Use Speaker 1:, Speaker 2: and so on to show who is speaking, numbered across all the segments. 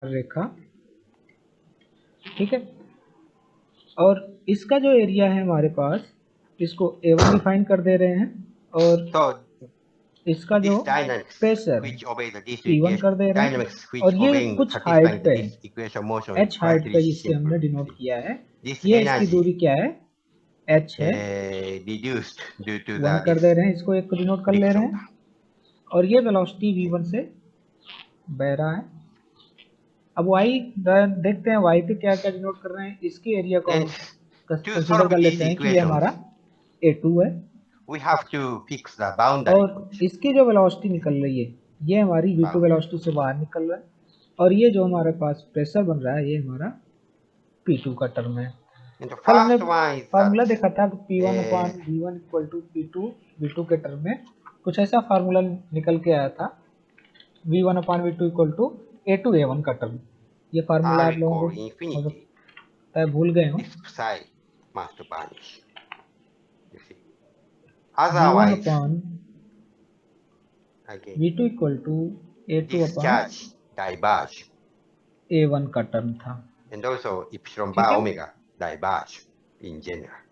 Speaker 1: रेखा, ठीक है। और इसका जो एरिया है हमारे पास, इसको A1 डिफाइन कर दे रहे हैं, और इसका जो प्रेशर है P1 कर दे रहे हैं, और ये कुछ हाइट पे है, h हाइट पे जिससे हमने डिनोट किया है, ये इसकी दूरी क्या है, h है, 1 कर दे रहे हैं, इसको 1 को डिनोट कर ले रहे हैं, और ये वेलोसिटी v1 से बह रहा है। अब y देखते हैं y पे क्या क्या डिनोट कर रहे हैं। इसके एरिया को हम कंसीडर कर लेते हैं कि ये हमारा A2 है, और इसकी जो वेलोसिटी निकल रही है ये हमारी v2 वेलोसिटी से बाहर निकल रहा है, और ये जो हमारे पास प्रेशर बन रहा है ये हमारा P2 का टर्म है। कल हमने फार्मूला देखा था P1/V1 equal to P2 V2 के टर्म में कुछ ऐसा फार्मूला निकल के आया था, V1/V2 equal to A2 A1 का टर्म। ये फार्मूला आप लोगों को हो सकता है भूल गए हो। V1/V2 इक्वल टू A2/A1 का टर्म था,
Speaker 2: and also epsilon
Speaker 1: ठीक
Speaker 2: bar
Speaker 1: है।
Speaker 2: omega diverge in general.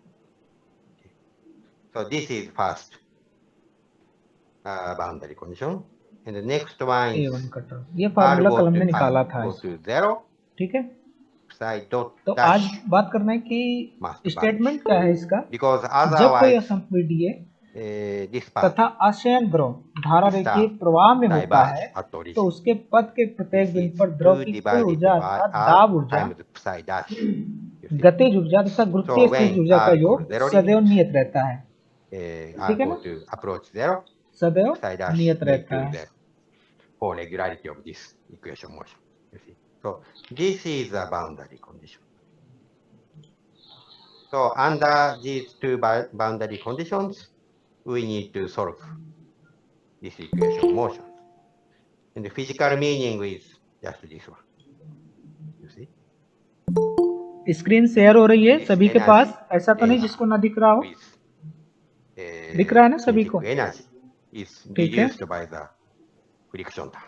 Speaker 2: So this is first boundary condition, and the next one is
Speaker 1: A1 का टर्म, ये फार्मूला कल हमने निकाला था,
Speaker 2: go to 0,
Speaker 1: ठीक है।
Speaker 2: psi dot
Speaker 1: तो
Speaker 2: dash
Speaker 1: आज बात करना है कि स्टेटमेंट क्या है इसका,
Speaker 2: because
Speaker 1: जब कोई
Speaker 2: otherwise
Speaker 1: असंपीडीय
Speaker 2: this part
Speaker 1: तथा आशयन द्रव धारा रेखीय प्रवाह में होता है तो उसके पथ के प्रत्येक बिंदु पर द्रव की कुल ऊर्जा अर्थात दाब ऊर्जा,
Speaker 2: psi dash
Speaker 1: गतिज ऊर्जा तथा गुरुत्वीय स्थितिज ऊर्जा का योग सदैव नियत रहता है, ठीक है ना,
Speaker 2: to approach 0,
Speaker 1: सदैव
Speaker 2: psi dash
Speaker 1: नियत
Speaker 2: equal
Speaker 1: रहता है।
Speaker 2: 0 for regularity of this equation motion. You see, so this is a boundary condition. So under these two boundary conditions, we need to solve this equation motion. And the physical meaning is just this one. You see?
Speaker 1: Screen share हो रही है सभी के पास, ऐसा तो नहीं जिसको ना दिख रहा हो, दिख रहा है ना सभी को,
Speaker 2: energy is
Speaker 1: ठीक है।
Speaker 2: reduced by the friction term.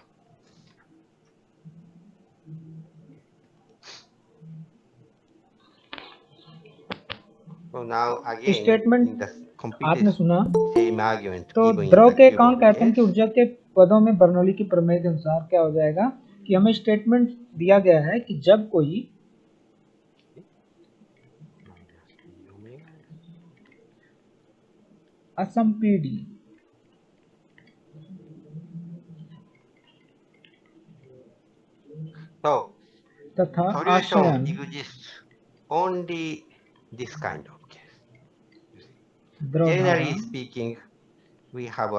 Speaker 2: So now again,
Speaker 1: statement आपने सुना,
Speaker 2: same argument,
Speaker 1: तो द्रव के एकांक आयतन की ऊर्जा के पदों में बर्नौली की प्रमेय के अनुसार क्या हो जाएगा कि हमें स्टेटमेंट दिया गया है कि जब कोई असंपीडी तथा आशयन
Speaker 2: only this kind of case.
Speaker 1: द्रव
Speaker 2: Generally speaking, we have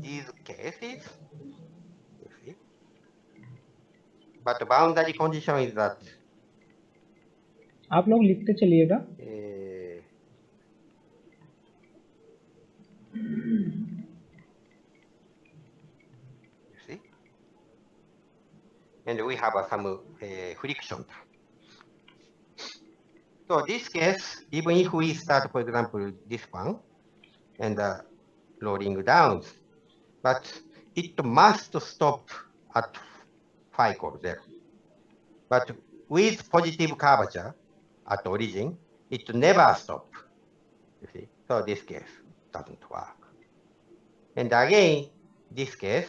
Speaker 2: these cases, you see. But the boundary condition is that
Speaker 1: आप लोग लिखते चलिएगा,
Speaker 2: you see, and we have some friction. So this case, even if we start, for example, this one and rolling down, but it must stop at phi equals 0. But with positive curvature at origin, it never stops. You see, so this case doesn't work. And again, this case,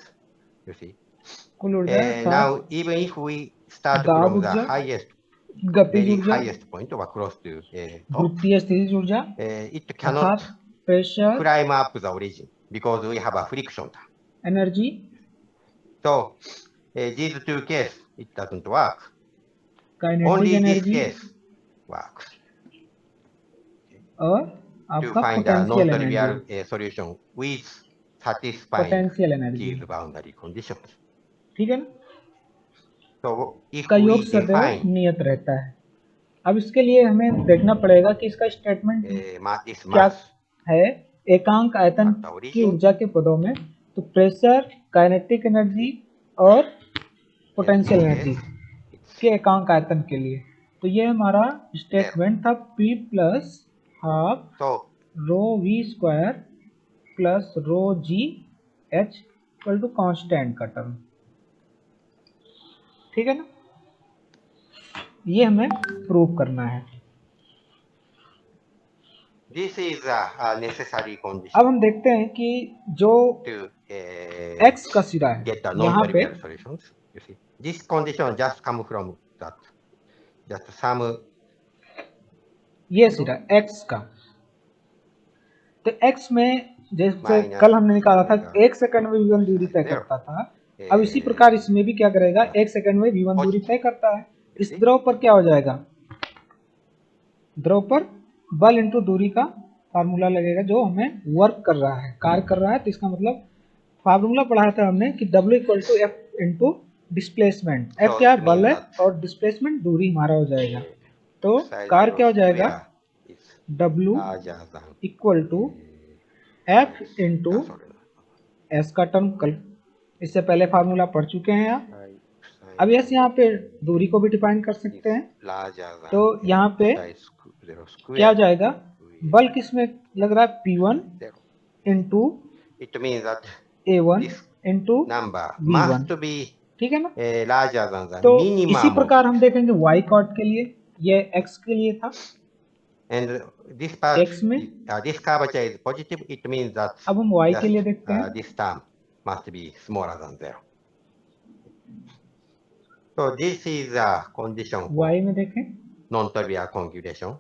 Speaker 2: you see, now even if we start from the highest, very highest point or close to top, it cannot climb up the origin because we have a friction.
Speaker 1: Energy,
Speaker 2: So these two cases, it doesn't work.
Speaker 1: Kinetic energy
Speaker 2: works.
Speaker 1: और आपका potential
Speaker 2: energy solution with satisfying
Speaker 1: potential energy,
Speaker 2: these boundary conditions.
Speaker 1: ठीक है ना,
Speaker 2: तो
Speaker 1: इसका योग सदैव नियत रहता है। अब इसके लिए हमें देखना पड़ेगा कि इसका स्टेटमेंट क्या है एकांक आयतन की ऊर्जा के पदों में, तो प्रेशर, काइनेटिक एनर्जी और पोटेंशियल एनर्जी के एकांक आयतन के लिए। तो ये हमारा स्टेटमेंट था P plus half rho V square plus rho G H equal to constant का टर्म, ठीक है ना। ये हमें प्रूव करना है।
Speaker 2: This is a necessary condition
Speaker 1: अब हम देखते हैं कि जो
Speaker 2: to
Speaker 1: x का सिरा है
Speaker 2: get the
Speaker 1: यहाँ पे,
Speaker 2: non-trivial solutions. You see, this condition just come from that. Just some.
Speaker 1: ये सिरा x का, तो x में जैसे
Speaker 2: Minus
Speaker 1: कल हमने निकाला था
Speaker 2: omega
Speaker 1: 1 सेकंड में v1 दूरी तय
Speaker 2: zero.
Speaker 1: करता था, अब इसी प्रकार इसमें भी क्या करेगा, 1 सेकंड में v1 दूरी तय करता है। इस द्रव पर क्या हो जाएगा, द्रव पर बल इंटू दूरी का फार्मूला लगेगा जो हमें वर्क कर रहा है, कार्य कर रहा है। तो इसका मतलब फार्मूला पढ़ा था हमने कि W equal to F into displacement. F क्या है, बल है, और डिस्प्लेसमेंट दूरी हमारा हो जाएगा। तो कार्य क्या हो जाएगा, W equal to F into S का टर्म कल इससे पहले फार्मूला पढ़ चुके हैं आप। अब यस यहाँ पे दूरी को भी डिफाइन कर सकते हैं। तो यहाँ पे क्या हो जाएगा, बल किस में लग रहा है, P1 into A1 into V1, ठीक है ना। तो इसी प्रकार हम देखेंगे y कॉर्ड के लिए, ये x के लिए था,
Speaker 2: And this part,
Speaker 1: x में,
Speaker 2: this curvature is positive. It means that
Speaker 1: अब हम y के लिए देखते हैं।
Speaker 2: this term must be smaller than 0. So this is a condition for
Speaker 1: y में देखें,
Speaker 2: non-trivial configuration,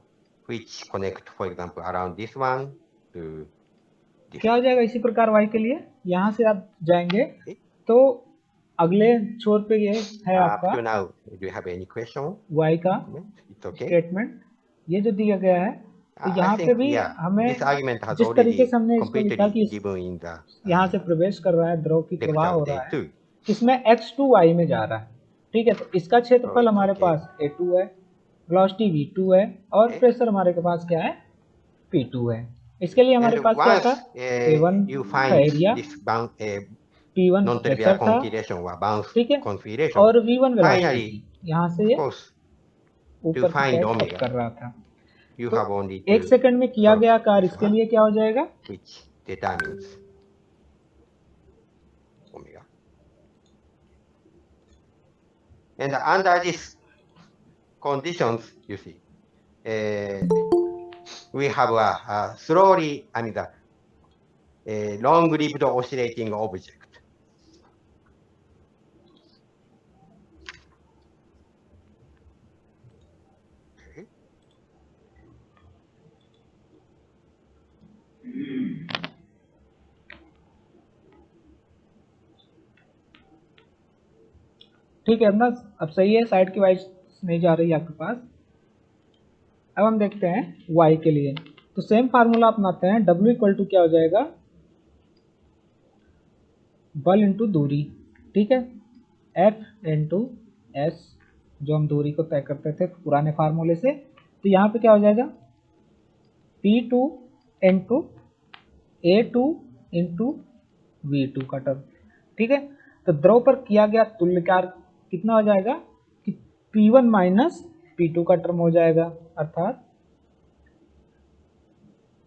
Speaker 2: which connect, for example, around this one to this.
Speaker 1: क्या हो जाएगा इसी प्रकार y के लिए, यहाँ से आप जाएंगे तो अगले छोर पे ये है आपका
Speaker 2: Up to now, do you have any question?
Speaker 1: y का
Speaker 2: It's okay.
Speaker 1: स्टेटमेंट, ये जो दिया गया है। तो यहाँ पे भी हमें
Speaker 2: this argument has
Speaker 1: जिस तरीके से हमने इसको
Speaker 2: completely
Speaker 1: लिखा कि
Speaker 2: given in the
Speaker 1: यहाँ से प्रवेश कर रहा है, द्रव की प्रवाह हो रहा है,
Speaker 2: too.
Speaker 1: इसमें x टू y में जा रहा है, ठीक है। तो इसका क्षेत्रफल हमारे पास A2 है, वेलोसिटी V2 है, और प्रेशर हमारे के पास क्या है, P2 है। इसके लिए हमारे पास क्या था, A1 का एरिया, P1 प्रेशर था, ठीक है, और V1 वेलोसिटी, यहाँ से ये ऊपर की साइड कर रहा था। तो 1 सेकंड में किया गया कार्य इसके लिए क्या हो जाएगा,
Speaker 2: which determines omega. And under these conditions, you see, we have a slowly, I mean, a long-lived oscillating object.
Speaker 1: ठीक है अपना, अब सही है, साइड की वाइज नहीं जा रही है आपके पास। अब हम देखते हैं y के लिए, तो सेम फार्मूला अपनाते हैं। W इक्वल टू क्या हो जाएगा, बल इंटू दूरी, ठीक है, F इंटू एस, जो हम दूरी को तय करते थे पुराने फार्मूले से। तो यहाँ पे क्या हो जाएगा, P2 into A2 into V2 का टर्म, ठीक है। तो द्रव पर किया गया तुल्य कार्य कितना हो जाएगा कि P1 माइनस P2 का टर्म हो जाएगा, अर्थात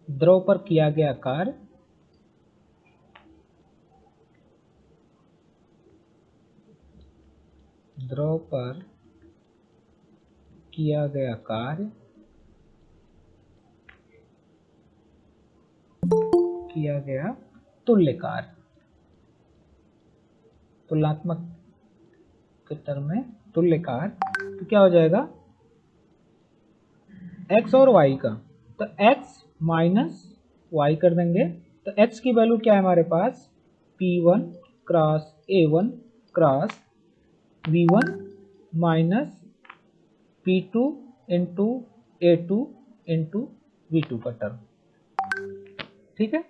Speaker 1: द्रव पर किया गया कार्य द्रव पर किया गया कार्य किया गया तुल्य कार्य, तुलनात्मक के टर्म में तुल्य कार्य, तो क्या हो जाएगा x और y का, तो x माइनस y कर देंगे। तो x की वैल्यू क्या है हमारे पास, P1 cross A1 cross V1 minus P2 into A2 into V2 का टर्म, ठीक है।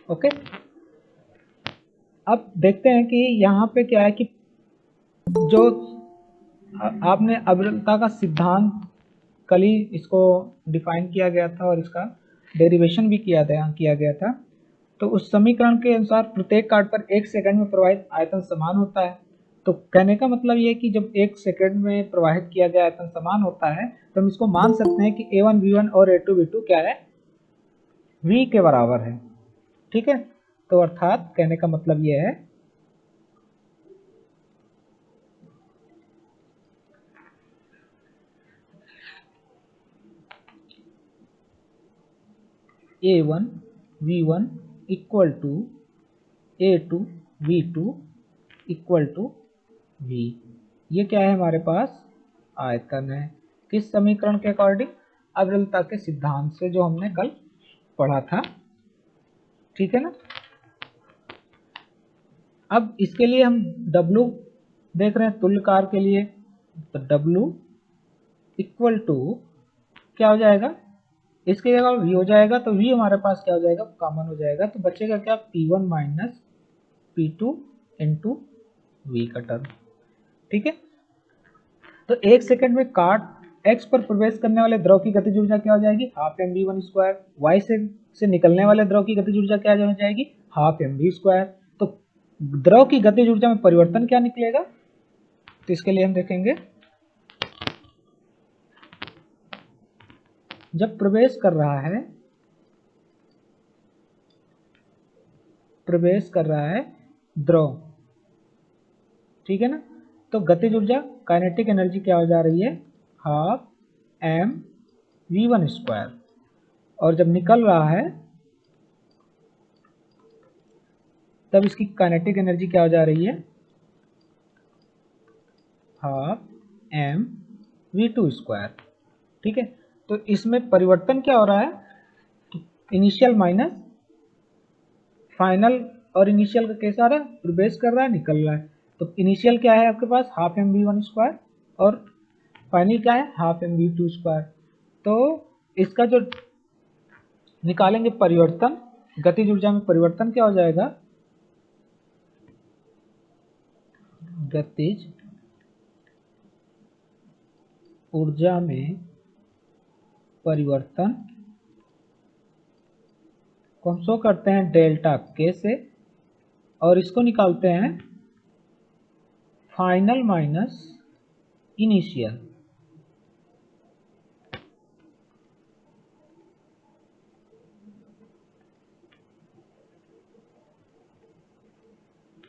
Speaker 1: ओके, अब देखते हैं कि यहाँ पे क्या है कि जो आपने अविरलता का सिद्धांत कल ही इसको डिफाइन किया गया था और इसका डेरिवेशन भी किया गया था। तो उस समीकरण के अनुसार प्रत्येक कार्ड पर 1 सेकंड में प्रवाहित आयतन समान होता है। तो कहने का मतलब ये है कि जब 1 सेकंड में प्रवाहित किया गया आयतन समान होता है तो हम इसको मान सकते हैं कि A1 V1 और A2 V2 क्या है, V के बराबर है। ठीक है, तो अर्थात कहने का मतलब ये है A1 V1 equal to A2 V2 equal to V। ये क्या है हमारे पास, आयतन है। किस समीकरण के अकॉर्डिंग, अविरलता के सिद्धांत से, जो हमने कल पढ़ा था। ठीक है ना। अब इसके लिए हम W देख रहे हैं तुल्यकार के लिए, तो W इक्वल टू क्या हो जाएगा, इसके जगह V हो जाएगा, तो V हमारे पास क्या हो जाएगा, कॉमन हो जाएगा, तो बचेगा क्या, P1 minus P2 into V का टर्म। ठीक है, तो 1 सेकंड में कार्ड X पर प्रवेश करने वाले द्रव की गतिज ऊर्जा क्या हो जाएगी, हाफ mv1 स्क्वायर। Y से निकलने वाले द्रव की गतिज ऊर्जा क्या हो जाएगी, हाफ mv स्क्वायर। तो द्रव की गतिज ऊर्जा में परिवर्तन क्या निकलेगा, तो इसके लिए हम देखेंगे, जब प्रवेश कर रहा है द्रव, ठीक है ना, तो गतिज ऊर्जा काइनेटिक एनर्जी क्या हो जा रही है, हाफ mv1 स्क्वायर। और जब निकल रहा है तब इसकी काइनेटिक एनर्जी क्या हो जा रही है, हाफ mv2 स्क्वायर। ठीक है, तो इसमें परिवर्तन क्या हो रहा है, इनिशियल माइनस फाइनल, और इनिशियल का कैसा रहा है, प्रवेश कर रहा है निकल रहा है। तो इनिशियल क्या है आपके पास, हाफ mv1 स्क्वायर, और फाइनल क्या है, हाफ mv2 स्क्वायर। तो इसका जो निकालेंगे परिवर्तन, गतिज ऊर्जा में परिवर्तन क्या हो जाएगा, गतिज ऊर्जा में परिवर्तन को हम शो करते हैं डेल्टा के से, और इसको निकालते हैं फाइनल माइनस इनिशियल।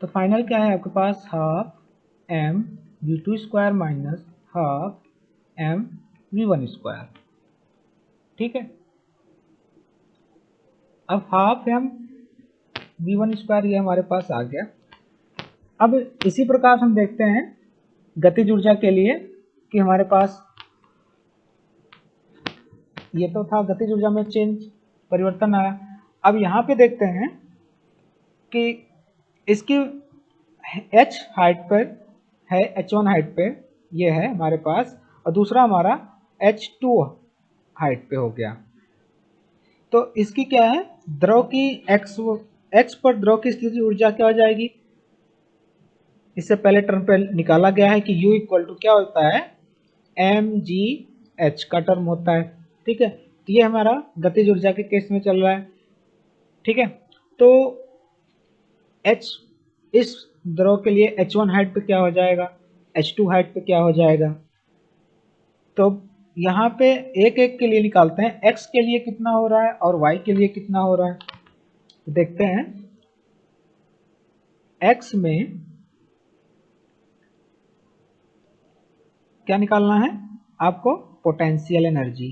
Speaker 1: तो फाइनल क्या है आपके पास, half mv2 square minus half mv1 square. ठीक है, अब हाफ mv1 स्क्वायर ये हमारे पास आ गया। अब इसी प्रकार हम देखते हैं गतिज ऊर्जा के लिए कि हमारे पास ये तो था, गतिज ऊर्जा में चेंज परिवर्तन आया। अब यहाँ पे देखते हैं कि इसकी h हाइट पर है, h1 हाइट पे ये है हमारे पास, और दूसरा हमारा h2 हाइट पे हो गया। तो इसकी क्या है, द्रव की x पर द्रव की स्थिति ऊर्जा क्या हो जाएगी, इससे पहले टर्म पे निकाला गया है कि u इक्वल टू क्या होता है, mgh का टर्म होता है। ठीक है, तो ये हमारा गतिज ऊर्जा के केस में चल रहा है। ठीक है, तो h इस द्रव के लिए h1 हाइट पे क्या हो जाएगा, h2 हाइट पे क्या हो जाएगा। तो यहाँ पे एक एक के लिए निकालते हैं, x के लिए कितना हो रहा है और y के लिए कितना हो रहा है। तो देखते हैं, x में क्या निकालना है आपको, पोटेंशियल एनर्जी,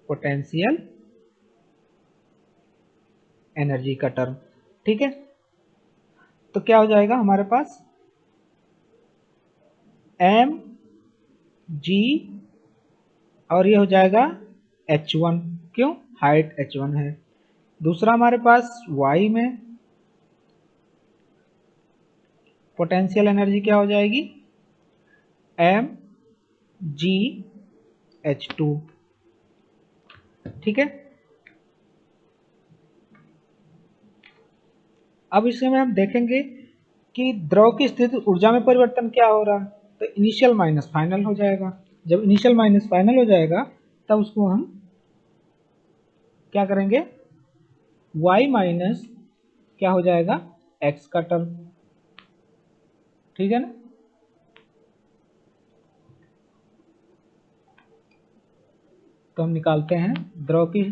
Speaker 1: पोटेंशियल एनर्जी का टर्म। ठीक है, तो क्या हो जाएगा हमारे पास, m g, और ये हो जाएगा h1, क्यों, हाइट h1 है। दूसरा हमारे पास y में पोटेंशियल एनर्जी क्या हो जाएगी, mgh2। ठीक है, अब इसमें हम देखेंगे कि द्रव की स्थिति ऊर्जा में परिवर्तन क्या हो रहा है, तो इनिशियल माइनस फाइनल हो जाएगा। जब इनिशियल माइनस फाइनल हो जाएगा तब उसको हम क्या करेंगे, y माइनस क्या हो जाएगा, x का टर्म, ठीक है ना। तो हम निकालते हैं द्रव की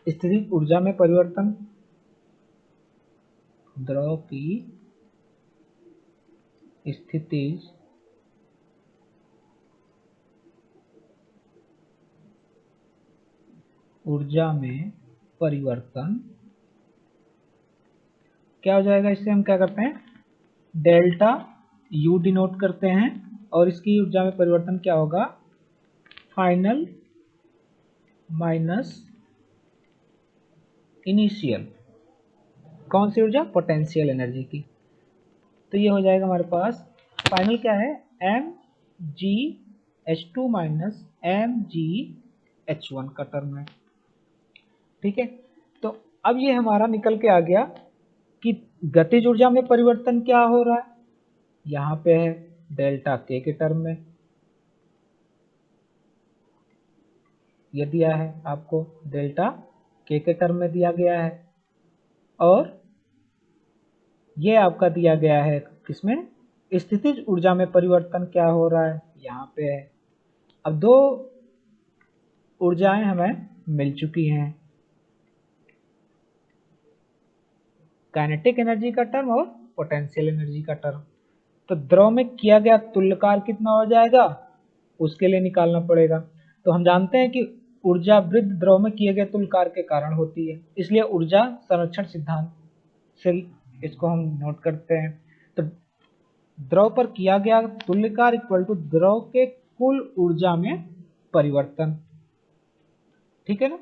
Speaker 1: स्थितिज ऊर्जा में परिवर्तन। द्रव की स्थितिज ऊर्जा में परिवर्तन क्या हो जाएगा, इससे हम क्या करते हैं, डेल्टा U डिनोट करते हैं, और इसकी ऊर्जा में परिवर्तन क्या होगा, फाइनल माइनस इनिशियल, कौन सी ऊर्जा, पोटेंशियल एनर्जी की। तो ये हो जाएगा हमारे पास फाइनल क्या है, mgh2 माइनस mgh1 का टर्म है, ठीक है। तो अब ये हमारा निकल के आ गया कि गतिज ऊर्जा में परिवर्तन क्या हो रहा है, यहाँ पे है डेल्टा के टर्म में, ये दिया है आपको, डेल्टा के टर्म में दिया गया है, और ये आपका दिया गया है किसमें, स्थितिज ऊर्जा में परिवर्तन क्या हो रहा है, यहाँ पे है। अब दो ऊर्जाएं हमें मिल चुकी हैं, काइनेटिक एनर्जी का टर्म और पोटेंशियल एनर्जी का टर्म। तो द्रव में किया गया तुल्यकार कितना हो जाएगा, उसके लिए निकालना पड़ेगा। तो हम जानते हैं कि ऊर्जा वृद्धि द्रव में किए गए तुल्यकार के कारण होती है, इसलिए ऊर्जा संरक्षण सिद्धांत से इसको हम नोट करते हैं। तो द्रव पर किया गया तुल्यकार इक्वल टू द्रव के कुल ऊर्जा में परिवर्तन, ठीक है ना।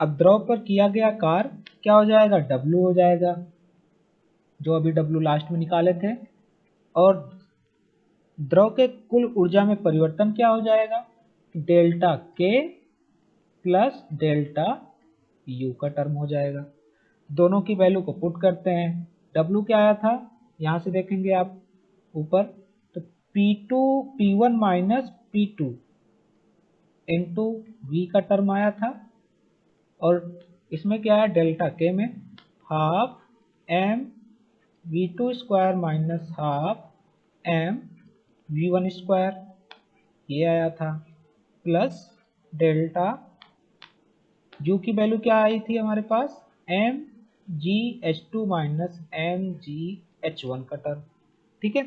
Speaker 1: अब द्रव पर किया गया कार्य क्या हो जाएगा, W हो जाएगा, जो अभी W लास्ट में निकाले थे, और द्रव के कुल ऊर्जा में परिवर्तन क्या हो जाएगा, delta K plus delta U का टर्म हो जाएगा। दोनों की वैल्यू को पुट करते हैं, W क्या आया था, यहाँ से देखेंगे आप ऊपर, तो P1 minus P2 into V का टर्म आया था, और इसमें क्या है, डेल्टा K में half m V2 square minus half m V1 square ये आया था, प्लस डेल्टा U की वैल्यू क्या आई थी हमारे पास, mgh2 माइनस mgh1 का टर्म, ठीक है।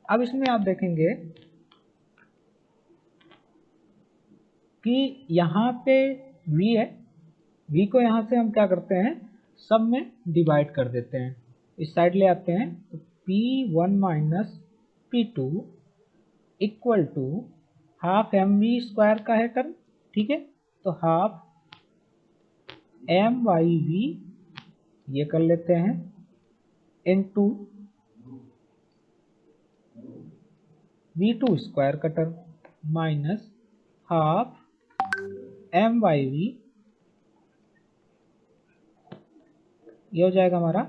Speaker 1: अब इसमें आप देखेंगे कि यहाँ पे V है, V को यहाँ से हम क्या करते हैं, सब में डिवाइड कर देते हैं, इस साइड ले आते हैं, तो P1 minus P2 equal to half mv square का है टर्म, ठीक है। तो हाफ myv ये कर लेते हैं इनटू v2 स्क्वायर का टर्म माइनस हाफ myv ये हो जाएगा हमारा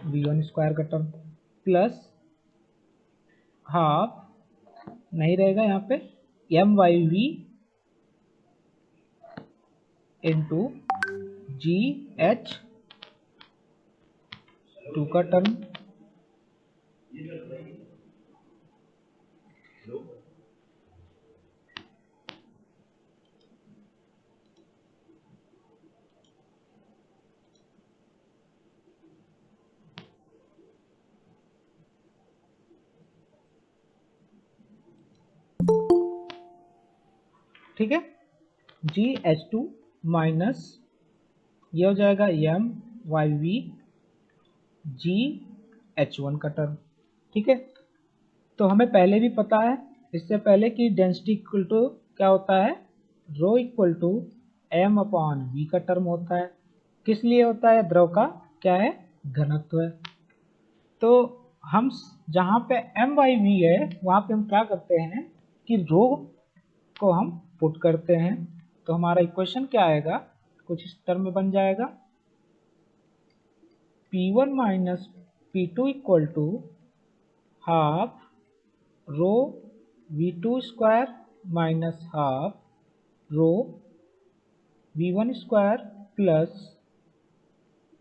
Speaker 1: v1 स्क्वायर का टर्म, प्लस हाफ नहीं रहेगा यहाँ पे myv इंटू gh2 का टर्म, ठीक है। gh2 माइनस ये हो जाएगा myv gh1 का टर्म, ठीक है। तो हमें पहले भी पता है, इससे पहले कि डेंसिटी इक्वल टू क्या होता है, rho equal to m upon v का टर्म होता है। किस लिए होता है, द्रव का क्या है, घनत्व है। तो हम जहाँ पे myv है वहाँ पे हम क्या करते हैं कि रो को हम पुट करते हैं, तो हमारा इक्वेशन क्या आएगा, कुछ इस टर्म में बन जाएगा, P1 minus P2 equal to half rho V2 square minus half rho v1 square plus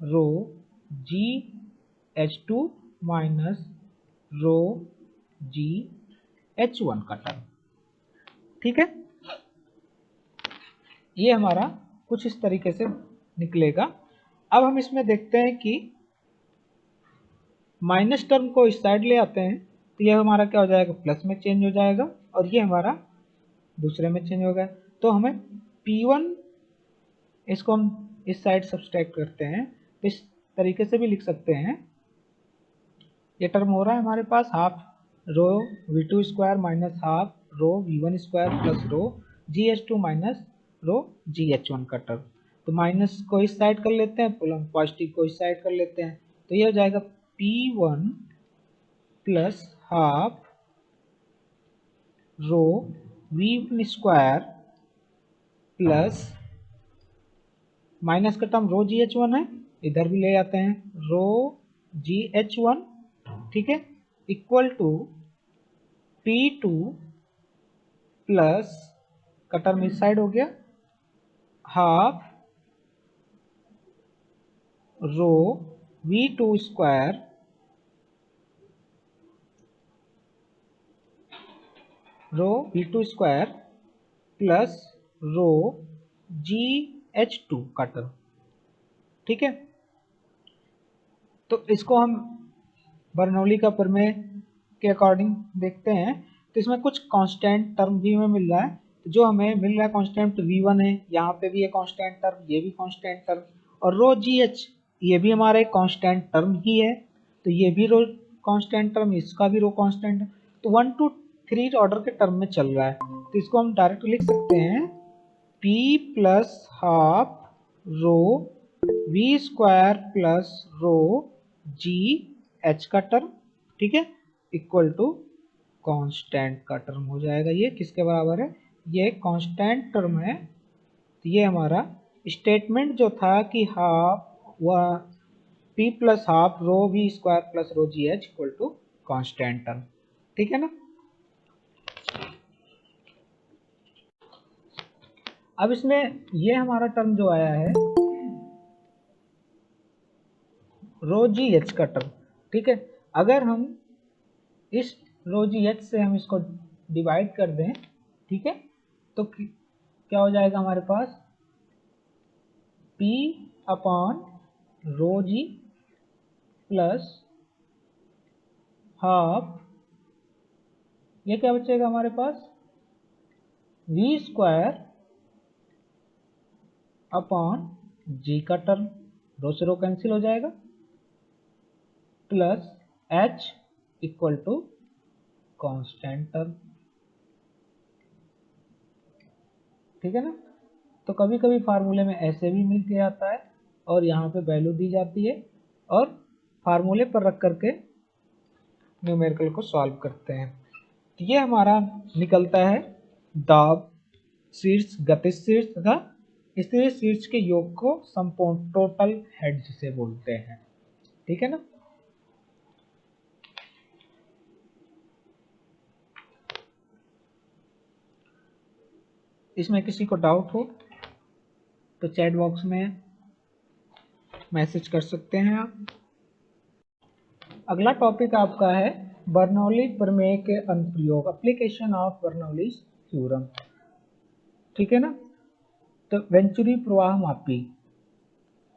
Speaker 1: rho G H two minus rho G H one का टर्म। ठीक है, ये हमारा कुछ इस तरीके से निकलेगा। अब हम इसमें देखते हैं कि माइनस टर्म को इस साइड ले आते हैं तो यह हमारा क्या हो जाएगा, प्लस में चेंज हो जाएगा और ये हमारा दूसरे में चेंज हो गया। तो हमें P1 इसको हम इस साइड सब्सट्रैक्ट करते हैं तो इस तरीके से भी लिख सकते हैं। ये टर्म हो रहा है हमारे पास half rho v2 square minus half rho v1 square plus rho gh2 minus rho gh1 का टर्म। तो माइनस को इस साइड कर लेते हैं, पॉजिटिव को इस साइड कर लेते हैं, तो ये हो जाएगा P1 plus half rho v1 square plus minus का टर्म रो gh1 है, इधर भी ले आते हैं रो gh1, ठीक है, इक्वल टू P2 प्लस का टर्म इस साइड हो गया half rho v2 square plus rho gh2 का टर्म। ठीक है, तो इसको हम बर्नौली का प्रमेय के अकॉर्डिंग देखते हैं तो इसमें कुछ कांस्टेंट टर्म भी हमें मिल रहा है। तो जो हमें मिल रहा है कांस्टेंट v1 है, यहाँ पे भी ये कांस्टेंट टर्म, ये भी कांस्टेंट टर्म, और रो gh ये भी हमारा एक कांस्टेंट टर्म ही है, तो ये भी रो कांस्टेंट टर्म, इसका भी रो कांस्टेंट। तो 1 to 3 ऑर्डर के टर्म में चल रहा है, तो इसको हम डायरेक्ट लिख सकते हैं p plus half rho v square plus rho G H का टर्म, ठीक है, इक्वल टू कांस्टेंट का टर्म हो जाएगा। ये किसके बराबर है, ये कांस्टेंट टर्म है। तो ये हमारा स्टेटमेंट जो था कि हाफ वह p plus half rho v square plus rho G H equal to constant term. ठीक है ना। अब इसमें ये हमारा टर्म जो आया है रो जी एच का टर्म, ठीक है, अगर हम इस रो जी एच से हम इसको डिवाइड कर दें, ठीक है, तो क्या हो जाएगा हमारे पास p upon rho G plus half, ये क्या बचेगा हमारे पास v स्क्वायर अपॉन g का टर्म, रो से रो कैंसिल हो जाएगा, plus h equal to constant term. ठीक है ना। तो कभी कभी फार्मूले में ऐसे भी मिल के आता है और यहाँ पे वैल्यू दी जाती है और फार्मूले पर रख करके न्यूमेरिकल को सॉल्व करते हैं। तो ये हमारा निकलता है दाब शीर्ष, गतिज शीर्ष तथा स्थिर शीर्ष के योग को संपूर्ण टोटल हेड जिसे बोलते हैं। ठीक है ना। इसमें किसी को डाउट हो तो चैट बॉक्स में मैसेज कर सकते हैं आप। अगला टॉपिक आपका है बर्नौली प्रमेय के अनुप्रयोग, एप्लीकेशन ऑफ बर्नौली थ्योरम। ठीक है ना। तो वेंचुरी प्रवाह मापी,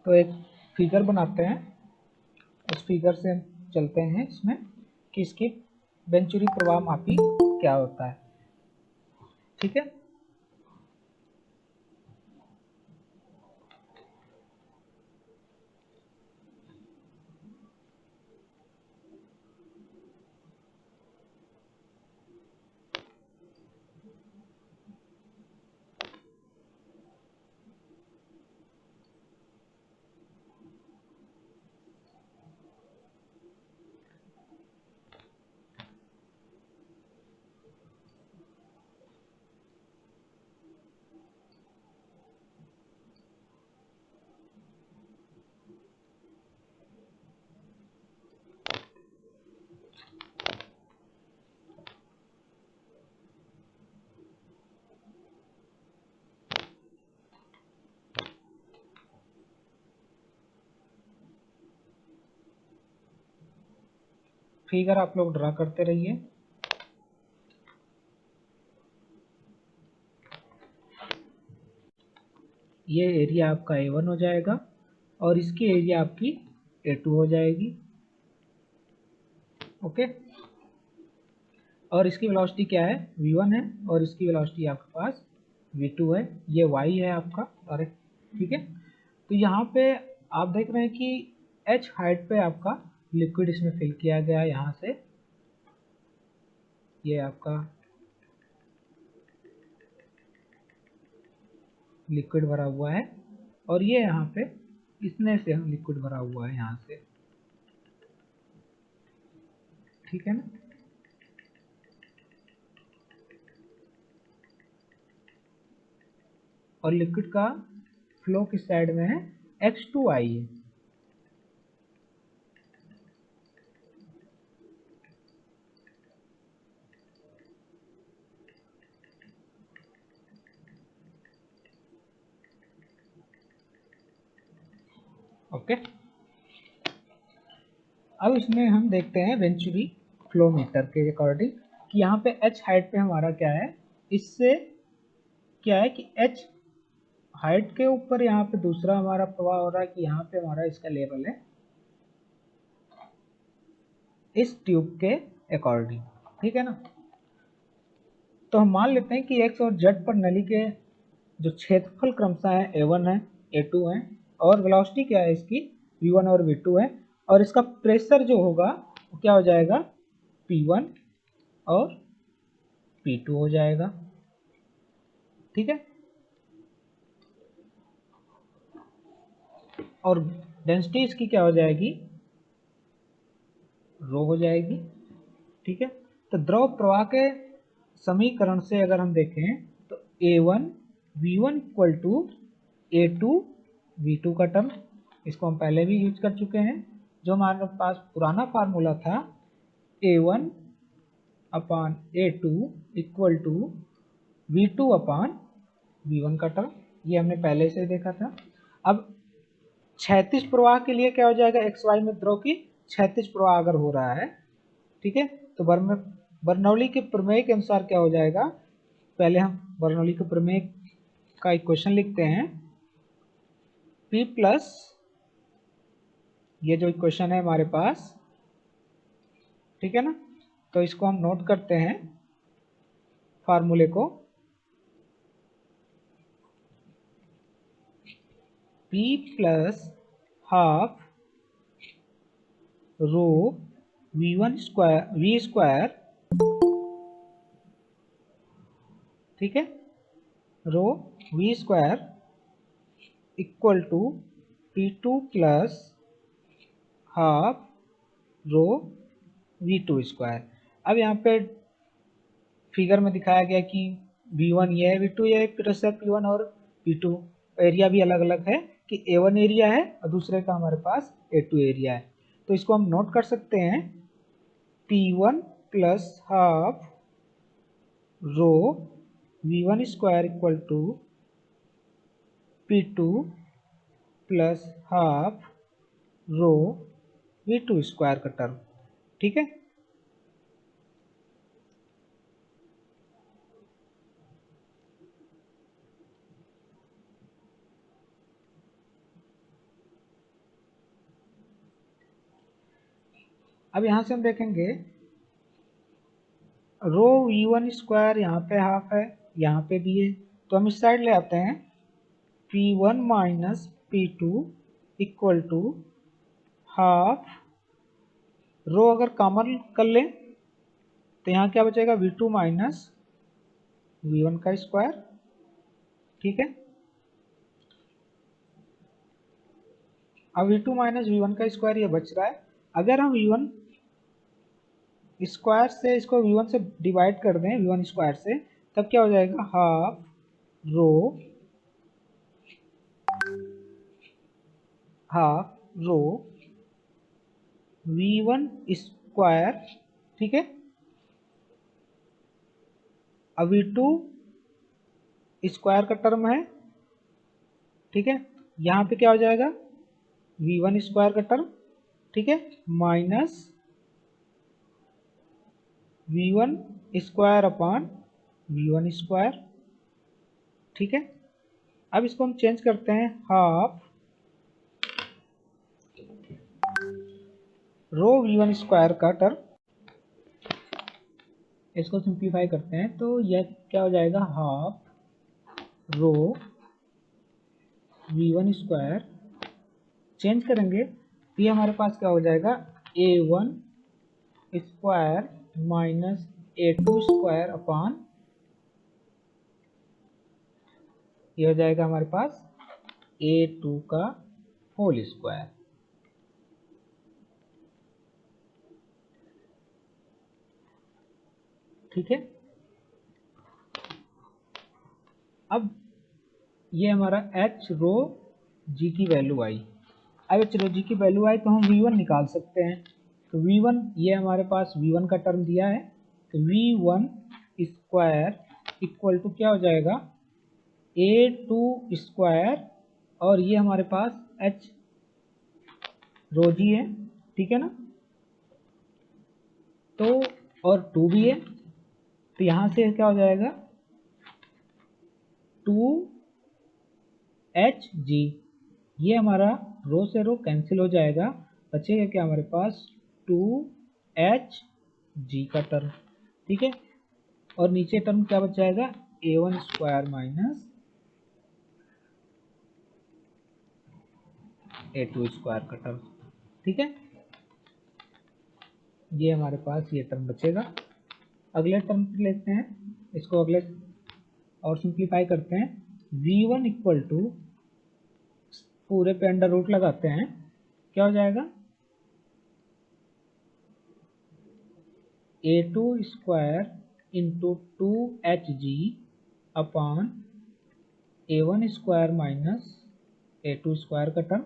Speaker 1: तो एक फिगर बनाते हैं, उस फिगर से हम चलते हैं इसमें कि इसकी वेंचुरी प्रवाह मापी क्या होता है। ठीक है। फिगर आप लोग ड्रा करते रहिए। ये एरिया आपका A1 हो जाएगा और इसकी एरिया आपकी A2 हो जाएगी। ओके, और इसकी वेलोसिटी क्या है, v1 है, और इसकी वेलोसिटी आपके पास v2 है। ये y है आपका डायरेक्ट, ठीक है। तो यहाँ पे आप देख रहे हैं कि h हाइट पे आपका लिक्विड इसमें फिल किया गया है। यहाँ से ये आपका लिक्विड भरा हुआ है और ये यहाँ पे इतने से हम लिक्विड भरा हुआ है यहाँ से, ठीक है ना। और लिक्विड का फ्लो किस साइड में है, X2I है। ओके, अब इसमें हम देखते हैं वेंचुरी फ्लो मीटर के अकॉर्डिंग कि यहाँ पे h हाइट पे हमारा क्या है, इससे क्या है कि h हाइट के ऊपर यहाँ पे दूसरा हमारा प्रवाह हो रहा है कि यहाँ पे हमारा इसका लेवल है इस ट्यूब के अकॉर्डिंग, ठीक है ना। तो हम मान लेते हैं कि x और z पर नली के जो क्षेत्रफल क्रमशः है A1 है, A2 है, और वेलोसिटी क्या है इसकी v1 और v2 है, और इसका प्रेशर जो होगा वो क्या हो जाएगा P1 और P2 हो जाएगा, ठीक है। और डेंसिटी इसकी क्या हो जाएगी, रो हो जाएगी, ठीक है। तो द्रव प्रवाह के समीकरण से अगर हम देखें तो A1 V1 equal to A2 V2 का टर्म, इसको हम पहले भी यूज कर चुके हैं। जो हमारे पास पुराना फार्मूला था A1 upon A2 equal to V2 upon V1 का टर्म, ये हमने पहले से देखा था। अब क्षैतिज प्रवाह के लिए क्या हो जाएगा, XY में द्रव की क्षैतिज प्रवाह अगर हो रहा है, ठीक है, तो बर्नौली के प्रमेय के अनुसार क्या हो जाएगा, पहले हम बर्नौली के प्रमेय का इक्वेशन लिखते हैं, P प्लस ये जो इक्वेशन है हमारे पास, ठीक है ना। तो इसको हम नोट करते हैं फार्मूले को, P plus half rho V1 square V square, ठीक है, rho V square equal to P2 plus half rho V2 square. अब यहाँ पे फिगर में दिखाया गया कि V1 ये है, V2 ये है, फिर से P1 और P2 एरिया भी अलग अलग है कि A1 एरिया है और दूसरे का हमारे पास A2 एरिया है। तो इसको हम नोट कर सकते हैं P1 plus half rho V1 square equal to P2 plus half rho V2 square का टर्म, ठीक है। अब यहाँ से हम देखेंगे रो V1 स्क्वायर यहाँ पे हाफ है, यहाँ पे भी है, तो हम इस साइड ले आते हैं P1 minus P2 equal to half rho, अगर कॉमन कर लें तो यहाँ क्या बचेगा V2 माइनस V1 का स्क्वायर, ठीक है। अब V2 माइनस V1 का स्क्वायर ये बच रहा है। अगर हम V1 स्क्वायर से इसको V1 से डिवाइड कर दें V1 स्क्वायर से, तब क्या हो जाएगा हाफ रो V1 स्क्वायर, ठीक है। अब V2 स्क्वायर का टर्म है, ठीक है, यहाँ पे क्या हो जाएगा V1 स्क्वायर का टर्म, ठीक है, minus v1 square upon v1 square. ठीक है, अब इसको हम चेंज करते हैं हाफ रो v1 स्क्वायर का टर्म, इसको सिंप्लीफाई करते हैं तो यह क्या हो जाएगा, half rho v1 square. Change करेंगे तो ये हमारे पास क्या हो जाएगा, a1 square minus a2 square upon, ये हो जाएगा हमारे पास a2 का होल स्क्वायर। ठीक है, अब ये हमारा h रो g की वैल्यू आई। अब h रो g की वैल्यू आई तो हम v1 निकाल सकते हैं। तो v1, ये हमारे पास v1 का टर्म दिया है, तो v1 स्क्वायर इक्वल टू क्या हो जाएगा, a2 स्क्वायर, और ये हमारे पास h रो g है। ठीक है ना, तो और 2 भी है, तो यहाँ से क्या हो जाएगा, 2hg, ये हमारा रो से रो कैंसिल हो जाएगा, बचेगा क्या हमारे पास, 2hg का टर्म। ठीक है, और नीचे टर्म क्या बच जाएगा, a1 square minus a2 square का टर्म। ठीक है, ये हमारे पास ये टर्म बचेगा। अगले टर्म पे लेते हैं इसको, अगले और सिंप्लीफाई करते हैं। v1 इक्वल टू, पूरे पे अंडर रूट लगाते हैं, क्या हो जाएगा, a2 square into 2hg upon a1 square minus a2 square का टर्म।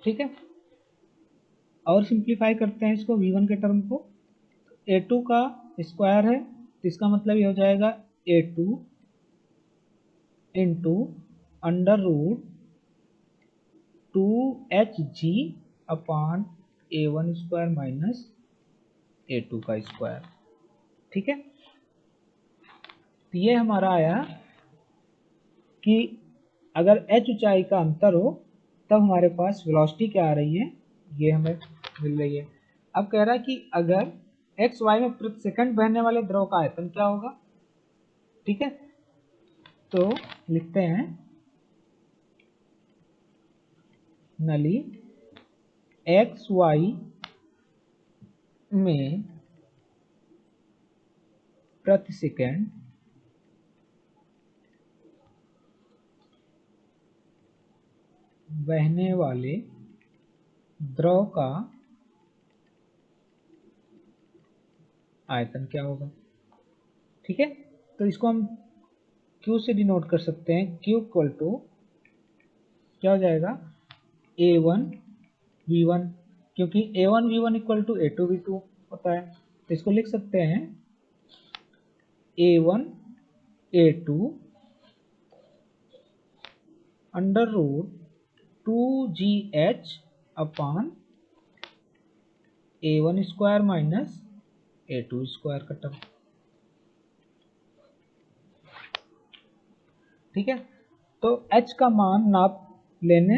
Speaker 1: ठीक है, और सिंप्लीफाई करते हैं इसको v1 के टर्म को। a2 का स्क्वायर है तो इसका मतलब ये हो जाएगा a2 into under root 2hg upon a1 square minus a2 का स्क्वायर। ठीक है, तो ये हमारा आया कि अगर h ऊंचाई का अंतर हो तब हमारे पास वेलोसिटी क्या आ रही है, ये हमें मिल रही है। अब कह रहा है कि अगर एक्स वाई में प्रति सेकंड बहने वाले द्रव का आयतन क्या होगा। ठीक है, तो लिखते हैं नली एक्स वाई में प्रति सेकंड बहने वाले द्रव का आयतन क्या होगा। ठीक है, तो इसको हम Q से डिनोट कर सकते हैं। Q इक्वल टू क्या हो जाएगा, A1 V1, क्योंकि A1 V1 equal to A2 V2 होता है, तो इसको लिख सकते हैं A1 A2 under root 2GH upon A1 square minus A2 square का टर्म। ठीक है, तो h का मान नाप लेने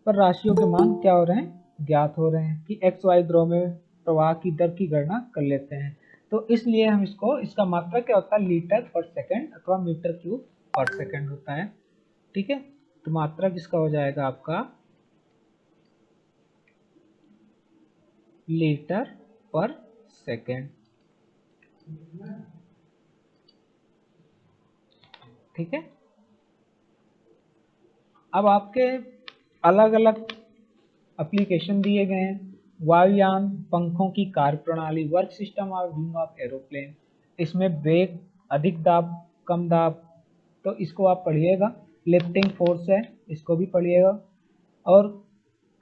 Speaker 1: पर राशियों के मान क्या हो रहे हैं, ज्ञात हो रहे हैं, कि एक्स वाई द्रव में प्रवाह की दर की गणना कर लेते हैं। तो इसलिए हम इसको, इसका मात्रा क्या होता है, लीटर पर सेकंड अथवा मीटर क्यूब पर सेकंड होता है। ठीक है, तो मात्रा किसका हो जाएगा आपका, लीटर पर सेकंड। ठीक है, अब आपके अलग अलग एप्लीकेशन दिए गए हैं। वायुयान, पंखों की कार्यप्रणाली, वर्क सिस्टम और विंग ऑफ एरोप्लेन, इसमें वेग, अधिक दाब, कम दाब, तो इसको आप पढ़िएगा। लिफ्टिंग फोर्स है, इसको भी पढ़िएगा। और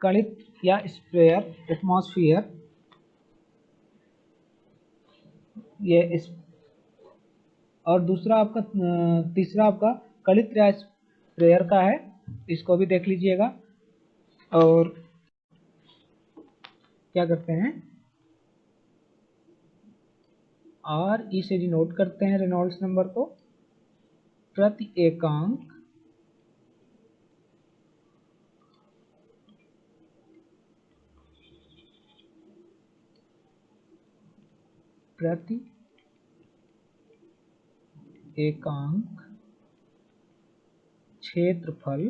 Speaker 1: कणित या स्प्रेयर, एटमॉस्फेयर, ये इस और दूसरा आपका तीसरा आपका कलित स्प्रेयर का है, इसको भी देख लीजिएगा। और क्या करते हैं, RE से डिनोट करते हैं रेनॉल्ड्स नंबर को, प्रति एकांक क्षेत्रफल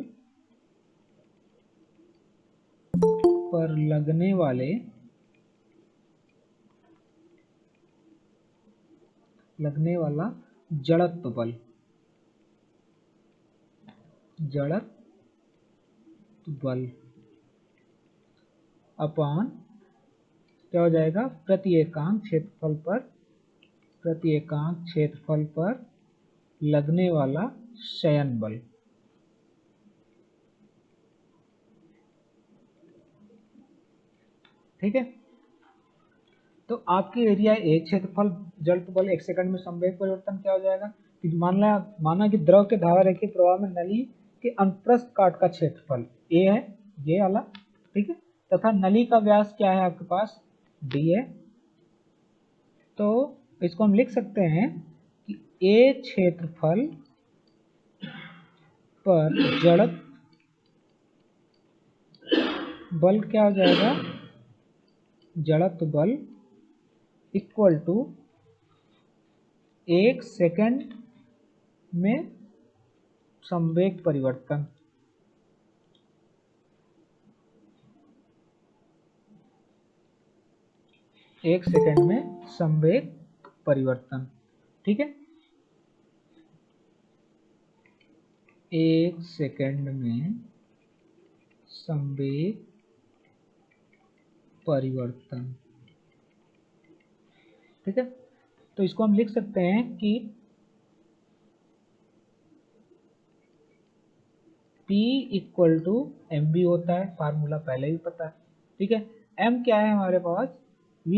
Speaker 1: पर लगने वाला जड़त्व बल अपॉन क्या हो जाएगा, प्रति एकांक क्षेत्रफल पर लगने वाला शयन बल। ठीक है, तो आपके एरिया ए क्षेत्रफल जड़त्व बल 1 सेकंड में संवेग परिवर्तन क्या हो जाएगा कि माना कि द्रव के धारा रेखीय प्रवाह में नली के अनुप्रस्थ काट का क्षेत्रफल ए है, ये वाला, ठीक है, तथा नली का व्यास क्या है आपके पास, डी है। तो इसको हम लिख सकते हैं कि ए क्षेत्रफल पर जड़त्व बल क्या हो जाएगा, जड़त्व बल इक्वल टू 1 सेकंड में संवेग परिवर्तन। एक सेकंड में संवेग परिवर्तन, ठीक है, 1 सेकंड में संवेग परिवर्तन। ठीक है, तो इसको हम लिख सकते हैं कि P इक्वल टू mv होता है, फार्मूला पहले ही पता है। ठीक है, m क्या है हमारे पास, v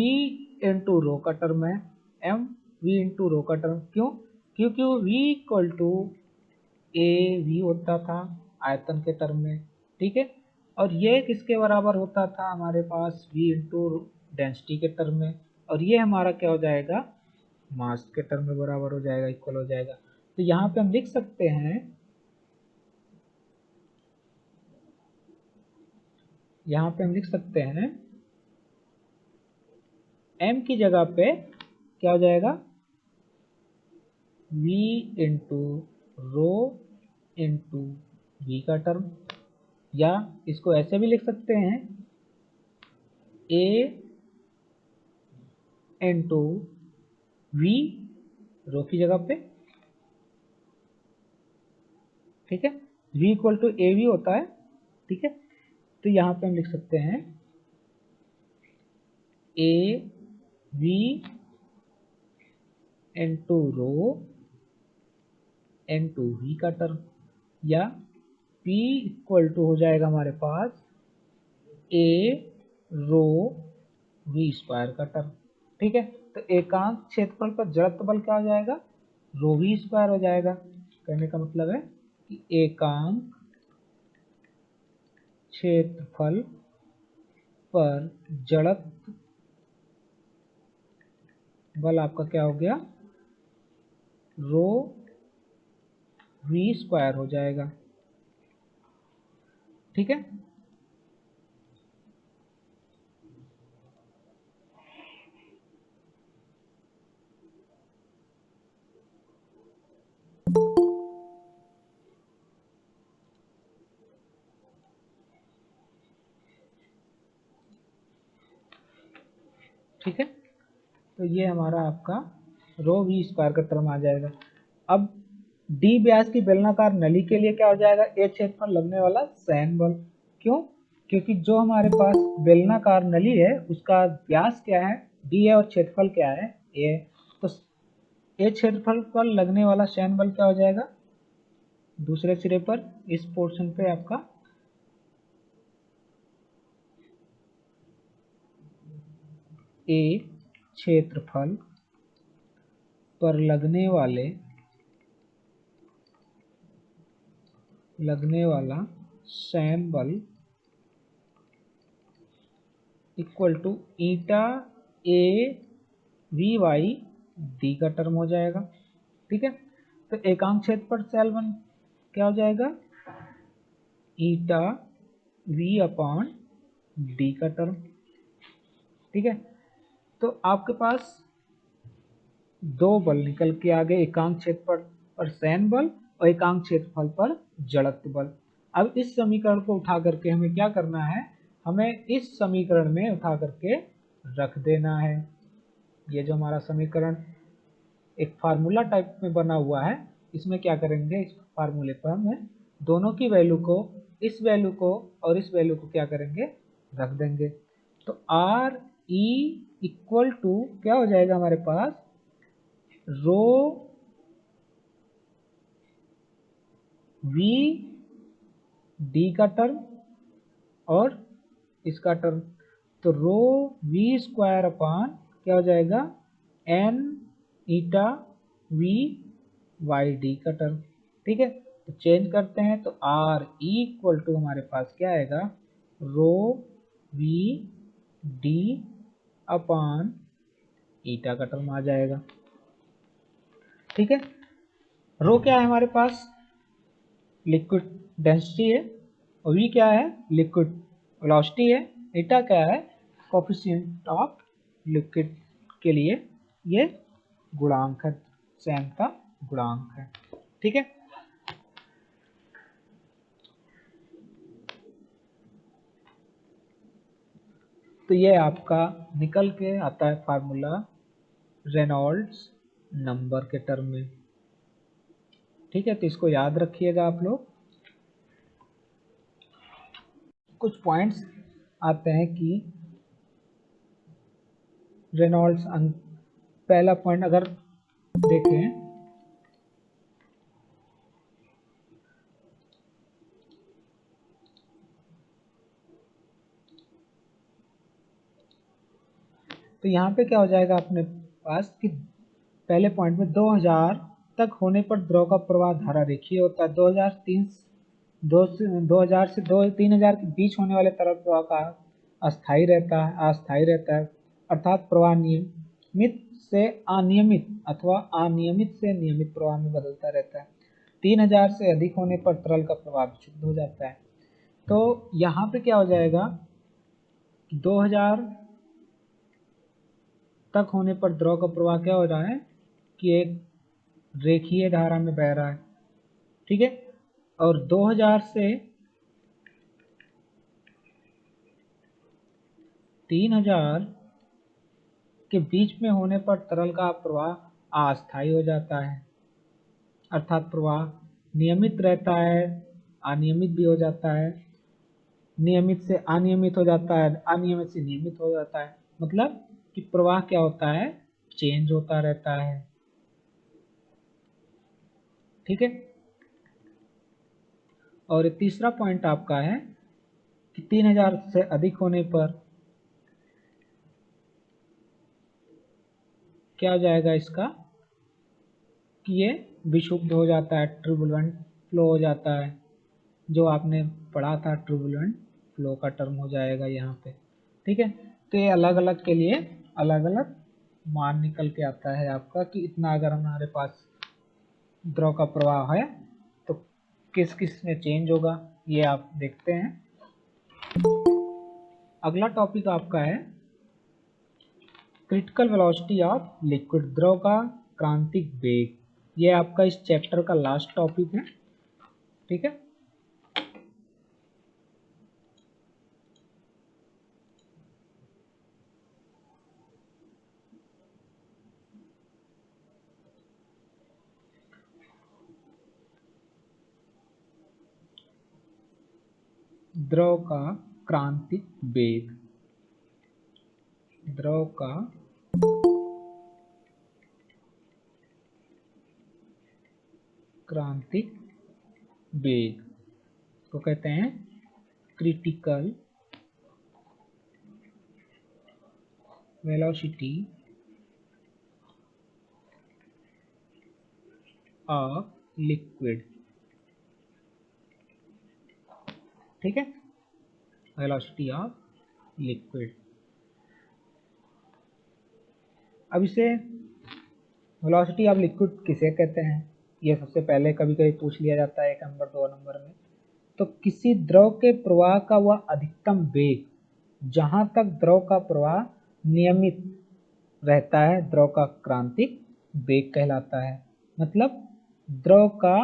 Speaker 1: इंटू रो का टर्म है, m v इंटू रो का टर्म, क्योंकि v equal to a v होता था आयतन के टर्म में। ठीक है, और ये किसके बराबर होता था हमारे पास, v इंटू डेंसिटी के टर्म में, और ये हमारा क्या हो जाएगा, मास के टर्म में बराबर हो जाएगा, इक्वल हो जाएगा। तो यहाँ पे हम लिख सकते हैं, यहाँ पे हम लिख सकते हैं m की जगह पे क्या हो जाएगा, v into rho into v का टर्म, या इसको ऐसे भी लिख सकते हैं a इंटू v रो की जगह पे। ठीक है, v equal to A V होता है। ठीक है, तो यहाँ पे हम लिख सकते हैं a v into rho into v का टर्म, या p इक्वल टू हो जाएगा हमारे पास a रो v स्क्वायर का टर्म। ठीक है, तो एकांक क्षेत्रफल पर जड़त्व बल क्या हो जाएगा, रो v स्क्वायर हो जाएगा। कहने का मतलब है कि एकांक क्षेत्रफल पर जड़त्व बल आपका क्या हो गया, रो v स्क्वायर हो जाएगा। ठीक है, ठीक है, तो ये हमारा आपका रो v स्क्वायर का टर्म आ जाएगा। अब d व्यास की बेलनाकार नली के लिए क्या हो जाएगा, a क्षेत्रफल लगने वाला शयन बल। क्योंकि जो हमारे पास बेलनाकार नली है उसका व्यास क्या है, d है, और क्षेत्रफल क्या है, a है। तो a क्षेत्रफल पर लगने वाला शयन बल क्या हो जाएगा, दूसरे सिरे पर इस पोर्शन पे आपका a क्षेत्रफल पर लगने वाला सैम बल equal to eta A V Y D का टर्म हो जाएगा। ठीक है, तो एकांक क्षेत्र पर सेल वन क्या हो जाएगा, ईटा वी अपॉन डी का टर्म। ठीक है, तो आपके पास दो बल निकल के आ गए, एकांक क्षेत्रफल पर सैन बल और एकांक क्षेत्रफल पर जड़त्व बल। अब इस समीकरण को उठा करके हमें क्या करना है, हमें इस समीकरण में उठा करके रख देना है। ये जो हमारा समीकरण एक फार्मूला टाइप में बना हुआ है, इसमें क्या करेंगे, इस फार्मूले पर हमें दोनों की वैल्यू को, इस वैल्यू को और इस वैल्यू को क्या करेंगे, रख देंगे। तो आर ई इक्वल टू क्या हो जाएगा हमारे पास, रो वी डी का टर्म और इसका टर्म, तो रो वी स्क्वायर अपॉन क्या हो जाएगा, n eta v Y D का टर्म। ठीक है, तो चेंज करते हैं, तो आर इक्वल टू हमारे पास क्या आएगा, रो वी डी अपॉन ईटा का टर्म आ जाएगा। ठीक है, रो क्या है हमारे पास, लिक्विड डेंसिटी है, और वी क्या है, लिक्विड वेलोसिटी है, ईटा क्या है, कोफिशिएंट ऑफ लिक्विड के लिए ये गुणांक है, सैम का गुणांक है। ठीक है, तो ये आपका निकल के आता है फार्मूला रेनॉल्ड्स नंबर के टर्म में। ठीक है, तो इसको याद रखिएगा आप लोग। कुछ पॉइंट्स आते हैं कि रेनॉल्ड्स पहला पॉइंट अगर देखें, तो यहाँ पे क्या हो जाएगा अपने पास कि पहले पॉइंट में 2000 तक होने पर द्रव का प्रवाह धारा रेखीय होता है। 2000 से 3000 के बीच होने वाले तरल प्रवाह का अस्थायी रहता है, अर्थात प्रवाह नियमित से अनियमित अथवा अनियमित से नियमित प्रवाह में बदलता रहता है। 3000 से अधिक होने पर तरल का प्रवाह विक्षुब्ध हो जाता है। तो यहाँ पे क्या हो जाएगा, 2000 तक होने पर द्रव का प्रवाह क्या हो रहा है कि एक रेखीय धारा में बह रहा है। ठीक है, और 2000 से 3000 के बीच में होने पर तरल का प्रवाह अस्थायी हो जाता है, अर्थात प्रवाह नियमित रहता है, अनियमित भी हो जाता है, नियमित से अनियमित हो जाता है, अनियमित से नियमित हो जाता है। मतलब कि प्रवाह क्या होता है, चेंज होता रहता है। ठीक है, और तीसरा पॉइंट आपका है कि 3000 से अधिक होने पर क्या हो जाएगा इसका कि ये विक्षुब्ध हो जाता है, ट्यूबुलेंट फ्लो हो जाता है। जो आपने पढ़ा था ट्यूबुलेंट फ्लो का टर्म हो जाएगा यहाँ पे। ठीक है, तो ये अलग अलग के लिए अलग अलग मान निकल के आता है आपका कि इतना अगर हमारे पास द्रव का प्रवाह है तो किस किस में चेंज होगा, ये आप देखते हैं। अगला टॉपिक आपका है क्रिटिकल वेलोसिटी ऑफ लिक्विड, द्रव का क्रांतिक वेग। ये आपका इस चैप्टर का लास्ट टॉपिक है। ठीक है, द्रव का क्रांतिक वेग, द्रव का क्रांतिक वेग को कहते हैं क्रिटिकल वेलोसिटी ऑफ लिक्विड, ठीक है, वेलोसिटी ऑफ लिक्विड। अब इसे वेलोसिटी ऑफ लिक्विड किसे कहते हैं, ये सबसे पहले कभी कभी पूछ लिया जाता है 1 नंबर 2 नंबर में। तो किसी द्रव के प्रवाह का वह अधिकतम वेग जहां तक द्रव का प्रवाह नियमित रहता है, द्रव का क्रांतिक वेग कहलाता है। मतलब द्रव का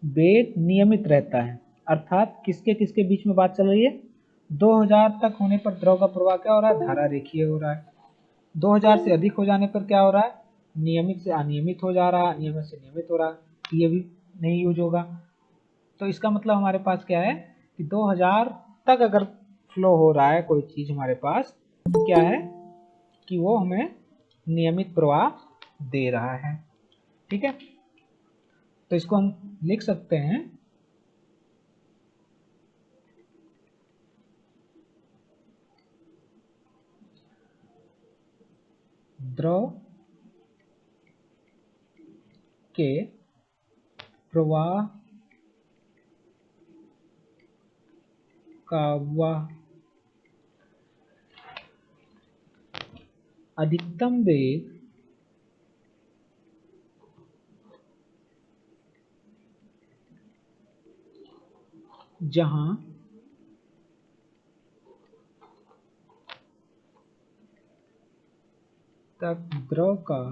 Speaker 1: वेग नियमित रहता है, अर्थात किसके किसके बीच में बात चल रही है, 2000 तक होने पर द्रव का प्रवाह क्या हो रहा है, धारा रेखीय हो रहा है। 2000 से अधिक हो जाने पर क्या हो रहा है, नियमित से अनियमित हो जा रहा है, अनियमित से नियमित हो रहा है। ये भी नहीं यूज होगा। तो इसका मतलब हमारे पास क्या है कि 2000 तक अगर फ्लो हो रहा है कोई चीज हमारे पास, तो क्या है कि वो हमें नियमित प्रवाह दे रहा है, ठीक है। तो इसको हम लिख सकते हैं द्रव के प्रवाह का वह अधिकतम वेग जहां तक द्रव का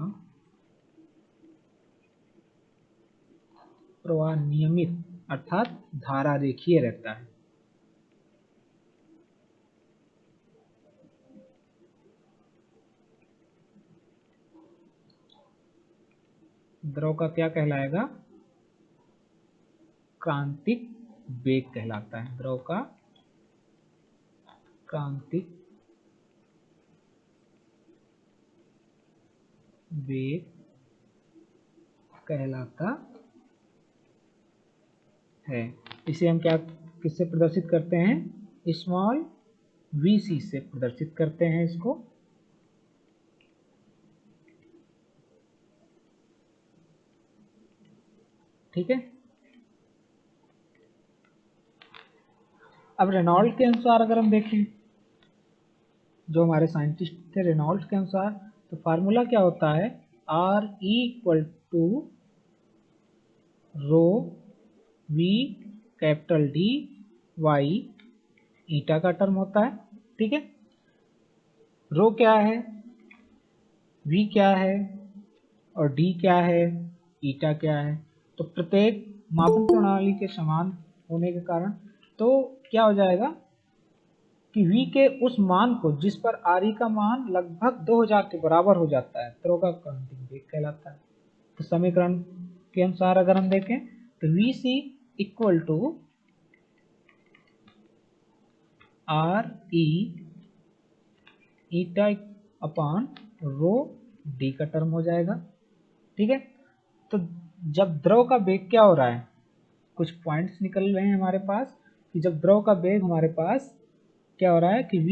Speaker 1: प्रवाह नियमित अर्थात धारा रेखीय रहता है। द्रव का क्या कहलाएगा, क्रांतिक वेग कहलाता है। द्रव का क्रांतिक वेग कहलाता है। इसे हम क्या किससे प्रदर्शित करते हैं, स्मॉल vc से प्रदर्शित करते हैं इसको। ठीक है। अब रेनॉल्ड के अनुसार अगर हम देखें, जो हमारे साइंटिस्ट थे रेनॉल्ड के अनुसार, तो फार्मूला क्या होता है, r equal to rho v capital D y eta का टर्म होता है। ठीक है। रो क्या है, वी क्या है और डी क्या है, ईटा क्या है। तो प्रत्येक मापन प्रणाली के समान होने के कारण तो क्या हो जाएगा कि v के उस मान को जिस पर re का मान लगभग 2000 के बराबर हो जाता है, द्रव का क्रांतिक वेग कहलाता है। तो समीकरण के अनुसार अगर हम देखें तो Vc equal to RE eta upon rho d का टर्म हो जाएगा। ठीक है। तो जब द्रव का वेग क्या हो रहा है, कुछ पॉइंट्स निकल रहे हैं हमारे पास कि जब द्रव का वेग हमारे पास क्या हो रहा है कि v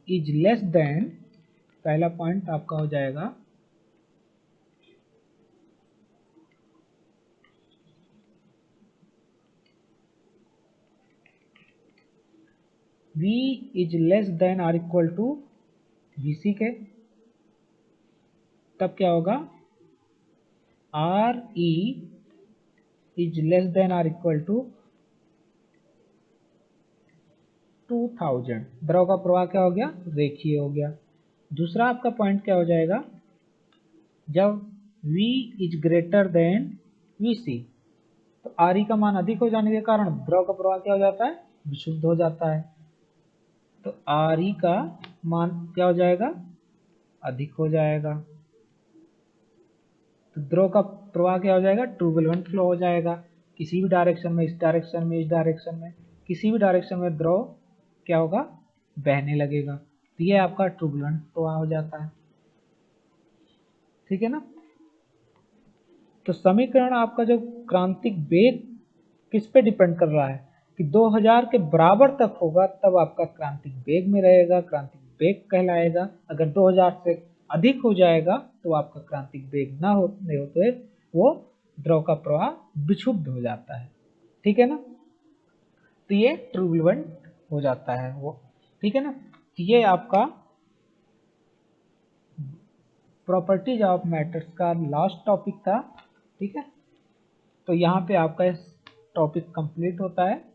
Speaker 1: इज लेस देन, पहला पॉइंट आपका हो जाएगा v is less than r equal to vc के, तब क्या होगा re is less than r equal to 2000। द्रव का प्रवाह क्या हो गया, रेखीय हो गया। दूसरा आपका पॉइंट क्या हो जाएगा, जब v is greater than vc, तो re का मान अधिक हो जाने के कारण द्रव का प्रवाह क्या हो जाता है, विशुद्ध हो जाता है। तो re का मान क्या हो जाएगा, अधिक हो जाएगा। तो द्रव का प्रवाह क्या हो जाएगा, टर्बुलेंट फ्लो हो जाएगा। किसी भी डायरेक्शन में, इस डायरेक्शन में, इस डायरेक्शन में, किसी भी डायरेक्शन में द्रव क्या होगा, बहने लगेगा। तो ये आपका टर्बुलेंट प्रवाह हो जाता है। ठीक है ना। तो समीकरण आपका जो क्रांतिक वेग किस पे डिपेंड कर रहा है कि 2000 के बराबर तक होगा तब आपका क्रांतिक वेग में रहेगा, क्रांतिक वेग कहलाएगा। अगर 2000 से अधिक हो जाएगा तो आपका क्रांतिक वेग ना होते हुए वो द्रव का प्रवाह विक्षुब्ध हो जाता है, ठीक है ना। तो ये ट्यूबुलेंट हो जाता है वो, ठीक है ना। तो ये आपका प्रॉपर्टीज ऑफ मैटर्स का लास्ट टॉपिक था, ठीक है। तो यहाँ पे आपका टॉपिक कंप्लीट होता है।